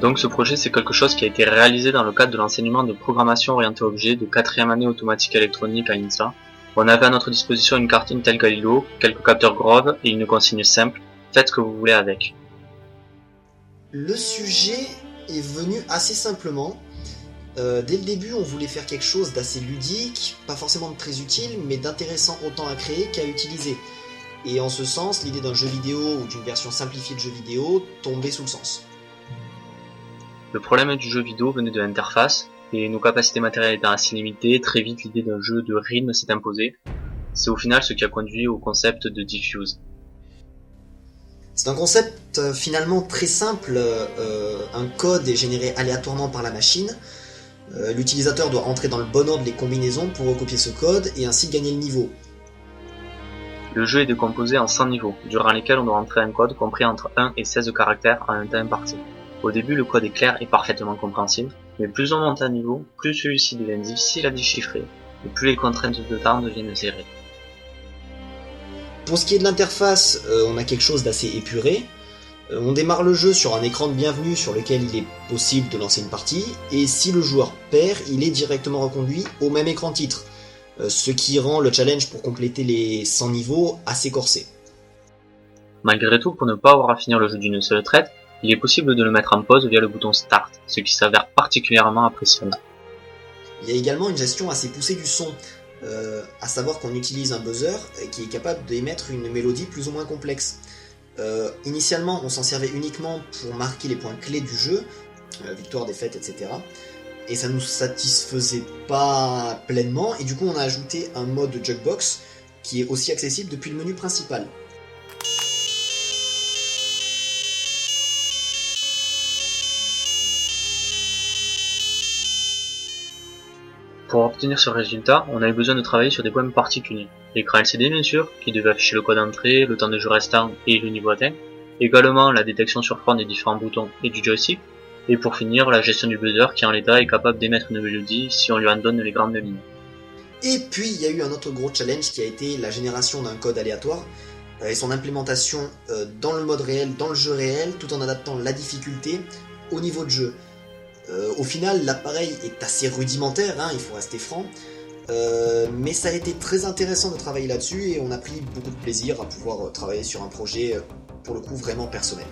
Donc ce projet, c'est quelque chose qui a été réalisé dans le cadre de l'enseignement de programmation orientée objet de 4e année automatique électronique à l'INSA. On avait à notre disposition une carte Intel Galileo, quelques capteurs Grove et une consigne simple, faites ce que vous voulez avec. Le sujet est venu assez simplement. Dès le début, on voulait faire quelque chose d'assez ludique, pas forcément de très utile, mais d'intéressant autant à créer qu'à utiliser. Et en ce sens, l'idée d'un jeu vidéo ou d'une version simplifiée de jeu vidéo tombait sous le sens. Le problème du jeu vidéo venait de l'interface, et nos capacités matérielles étant assez limitées, très vite l'idée d'un jeu de rythme s'est imposée. C'est au final ce qui a conduit au concept de Diffuse. C'est un concept finalement très simple, un code est généré aléatoirement par la machine, l'utilisateur doit entrer dans le bon ordre les combinaisons pour recopier ce code et ainsi gagner le niveau. Le jeu est décomposé en 100 niveaux, durant lesquels on doit entrer un code compris entre 1 et 16 caractères en un temps imparti. Au début, le code est clair et parfaitement compréhensible, mais plus on monte à niveau, plus celui-ci devient difficile à déchiffrer, et plus les contraintes de temps deviennent serrées. Pour ce qui est de l'interface, on a quelque chose d'assez épuré. On démarre le jeu sur un écran de bienvenue sur lequel il est possible de lancer une partie, et si le joueur perd, il est directement reconduit au même écran titre, ce qui rend le challenge pour compléter les 100 niveaux assez corsé. Malgré tout, pour ne pas avoir à finir le jeu d'une seule traite, il est possible de le mettre en pause via le bouton Start, ce qui s'avère particulièrement appréciable. Il y a également une gestion assez poussée du son, à savoir qu'on utilise un buzzer qui est capable d'émettre une mélodie plus ou moins complexe. Initialement, on s'en servait uniquement pour marquer les points clés du jeu, victoire, défaite, etc. Et ça nous satisfaisait pas pleinement, et du coup on a ajouté un mode jukebox qui est aussi accessible depuis le menu principal. Pour obtenir ce résultat, on avait besoin de travailler sur des points particuliers. L'écran LCD bien sûr, qui devait afficher le code d'entrée, le temps de jeu restant et le niveau atteint. Également la détection sur front des différents boutons et du joystick. Et pour finir, la gestion du buzzer qui en l'état est capable d'émettre une mélodie si on lui en donne les grandes lignes. Et puis il y a eu un autre gros challenge qui a été la génération d'un code aléatoire et son implémentation dans le mode réel, dans le jeu réel, tout en adaptant la difficulté au niveau de jeu. Au final, l'appareil est assez rudimentaire, il faut rester franc, mais ça a été très intéressant de travailler là-dessus et on a pris beaucoup de plaisir à pouvoir travailler sur un projet pour le coup vraiment personnel.